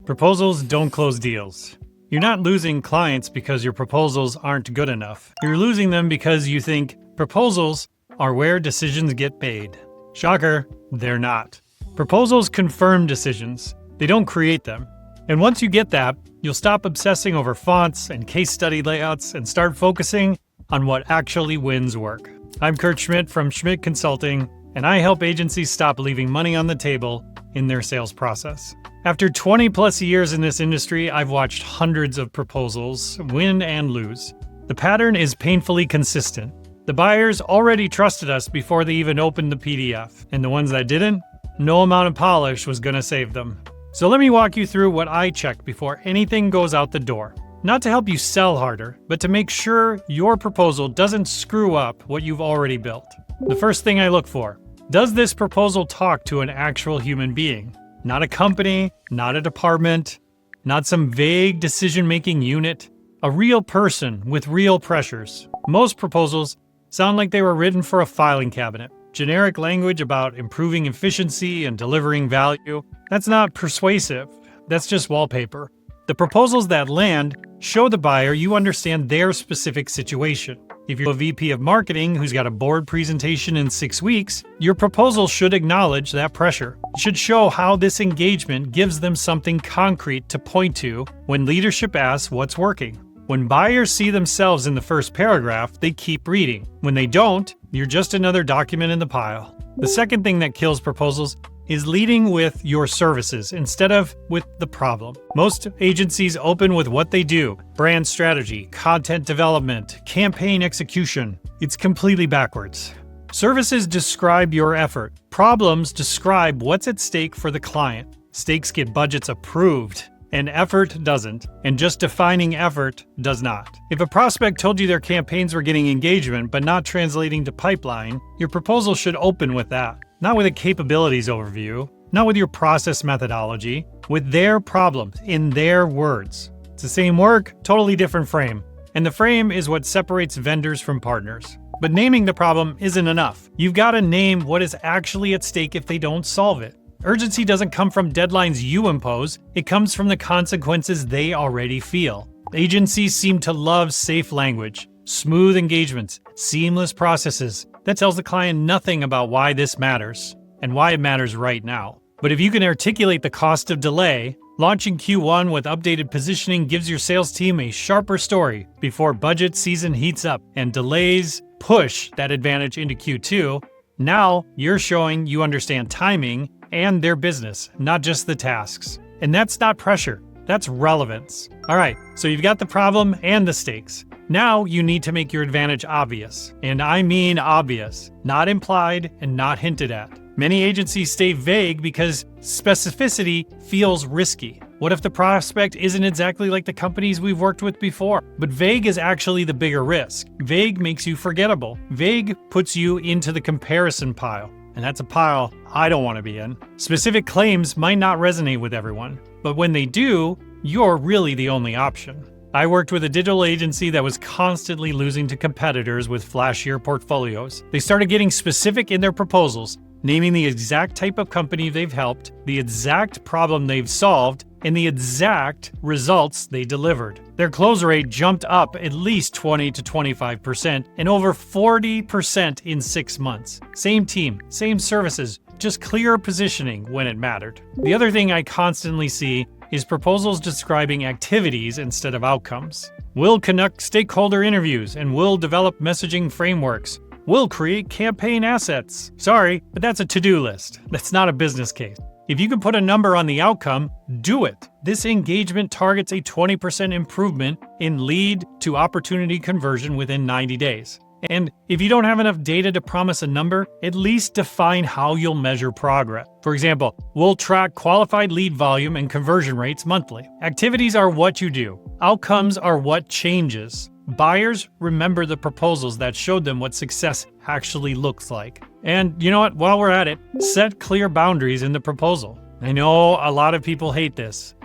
Proposals don't close deals. You're not losing clients because your proposals aren't good enough. You're losing them because you think proposals are where decisions get made. Shocker, they're not. Proposals confirm decisions. They don't create them. And once you get that, you'll stop obsessing over fonts and case study layouts and start focusing on what actually wins work. I'm Kurt Schmidt from Schmidt Consulting, and I help agencies stop leaving money on the table in their sales process. After 20 plus years in this industry, I've watched hundreds of proposals, win and lose. The pattern is painfully consistent. The buyers already trusted us before they even opened the PDF, and the ones that didn't, no amount of polish was going to save them. So let me walk you through what I check before anything goes out the door. Not to help you sell harder, but to make sure your proposal doesn't screw up what you've already built. The first thing I look for: does this proposal talk to an actual human being? Not a company, not a department, not some vague decision-making unit. A real person with real pressures. Most proposals sound like they were written for a filing cabinet. Generic language about improving efficiency and delivering value. That's not persuasive. That's just wallpaper. The proposals that land show the buyer you understand their specific situation. If you're a VP of marketing who's got a board presentation in 6 weeks, your proposal should acknowledge that pressure. It should show how this engagement gives them something concrete to point to when leadership asks what's working. When buyers see themselves in the first paragraph, they keep reading. When they don't, you're just another document in the pile. The second thing that kills proposals is leading with your services instead of with the problem. Most agencies open with what they do: brand strategy, content development, campaign execution. It's completely backwards. Services describe your effort. Problems describe what's at stake for the client. Stakes get budgets approved, and effort doesn't. And just defining effort does not. If a prospect told you their campaigns were getting engagement but not translating to pipeline, your proposal should open with that. Not with a capabilities overview, not with your process methodology, with their problems in their words. It's the same work, totally different frame. And the frame is what separates vendors from partners. But naming the problem isn't enough. You've got to name what is actually at stake if they don't solve it. Urgency doesn't come from deadlines you impose, it comes from the consequences they already feel. Agencies seem to love safe language, smooth engagements, seamless processes. That tells the client nothing about why this matters, and why it matters right now. But if you can articulate the cost of delay, launching Q1 with updated positioning gives your sales team a sharper story before budget season heats up, and delays push that advantage into Q2. Now you're showing you understand timing and their business, not just the tasks. And that's not pressure, that's relevance. All right, so you've got the problem and the stakes. Now you need to make your advantage obvious. And I mean obvious, not implied and not hinted at. Many agencies stay vague because specificity feels risky. What if the prospect isn't exactly like the companies we've worked with before? But vague is actually the bigger risk. Vague makes you forgettable. Vague puts you into the comparison pile. And that's a pile I don't want to be in. Specific claims might not resonate with everyone, but when they do, you're really the only option. I worked with a digital agency that was constantly losing to competitors with flashier portfolios. They started getting specific in their proposals, naming the exact type of company they've helped, the exact problem they've solved, and the exact results they delivered. Their close rate jumped up at least 20 to 25% and over 40% in 6 months. Same team, same services, just clearer positioning when it mattered. The other thing I constantly see is proposals describing activities instead of outcomes. We'll conduct stakeholder interviews and we'll develop messaging frameworks. We'll create campaign assets. Sorry, but that's a to-do list. That's not a business case. If you can put a number on the outcome, do it. This engagement targets a 20% improvement in lead to opportunity conversion within 90 days. And if you don't have enough data to promise a number, at least define how you'll measure progress. For example, we'll track qualified lead volume and conversion rates monthly. Activities are what you do. Outcomes are what changes. Buyers remember the proposals that showed them what success actually looks like. And you know what? While we're at it, set clear boundaries in the proposal. I know a lot of people hate this,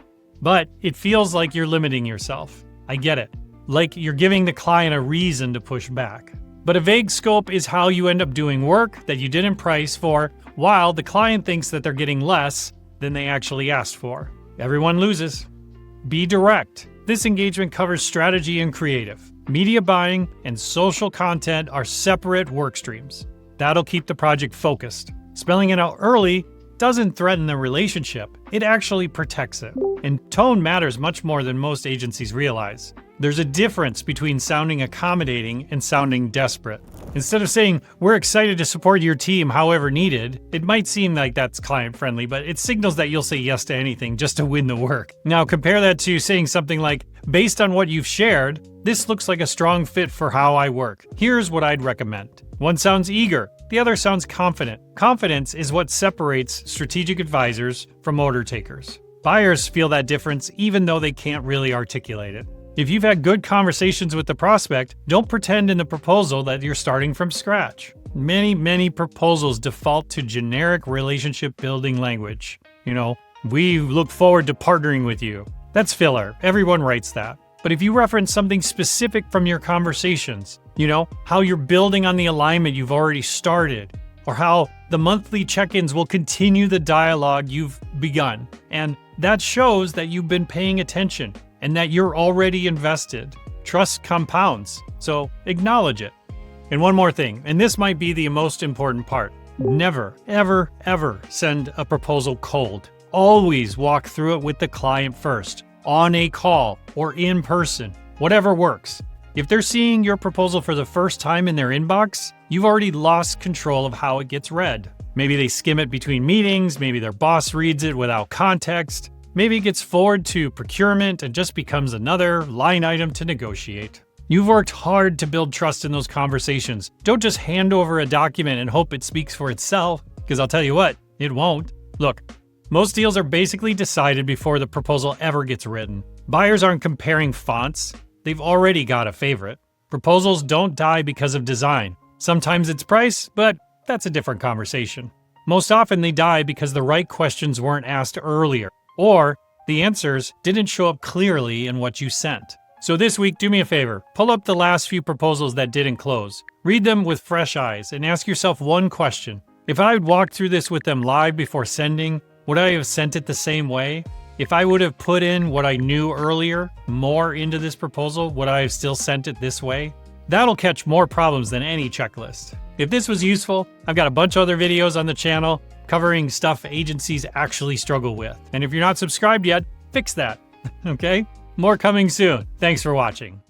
but it feels like you're limiting yourself. I get it. Like you're giving the client a reason to push back. But a vague scope is how you end up doing work that you didn't price for, while the client thinks that they're getting less than they actually asked for. Everyone loses. Be direct. This engagement covers strategy and creative. Media buying and social content are separate work streams. That'll keep the project focused. Spelling it out early doesn't threaten the relationship, it actually protects it. And tone matters much more than most agencies realize. There's a difference between sounding accommodating and sounding desperate. Instead of saying, "We're excited to support your team however needed," it might seem like that's client-friendly, but it signals that you'll say yes to anything just to win the work. Now compare that to saying something like, "Based on what you've shared, this looks like a strong fit for how I work. Here's what I'd recommend." One sounds eager, the other sounds confident. Confidence is what separates strategic advisors from order takers. Buyers feel that difference even though they can't really articulate it. If you've had good conversations with the prospect, don't pretend in the proposal that you're starting from scratch. Many proposals default to generic relationship building language. We look forward to partnering with you. That's filler. Everyone writes that. But if you reference something specific from your conversations, how you're building on the alignment you've already started, or how the monthly check-ins will continue the dialogue you've begun, and that shows that you've been paying attention and that you're already invested. Trust compounds, so acknowledge it. And one more thing, and this might be the most important part. Never, ever send a proposal cold. Always walk through it with the client first, on a call or in person, whatever works. If they're seeing your proposal for the first time in their inbox, you've already lost control of how it gets read. Maybe they skim it between meetings, maybe their boss reads it without context. Maybe it gets forwarded to procurement and just becomes another line item to negotiate. You've worked hard to build trust in those conversations. Don't just hand over a document and hope it speaks for itself, because I'll tell you what, it won't. Look, most deals are basically decided before the proposal ever gets written. Buyers aren't comparing fonts. They've already got a favorite. Proposals don't die because of design. Sometimes it's price, but that's a different conversation. Most often they die because the right questions weren't asked earlier, or the answers didn't show up clearly in what you sent. So this week, do me a favor, pull up the last few proposals that didn't close. Read them with fresh eyes and ask yourself one question. If I had walked through this with them live before sending, would I have sent it the same way? If I would have put in what I knew earlier, more into this proposal, would I have still sent it this way? That'll catch more problems than any checklist. If this was useful, I've got a bunch of other videos on the channel covering stuff agencies actually struggle with. And if you're not subscribed yet, fix that, okay? More coming soon. Thanks for watching.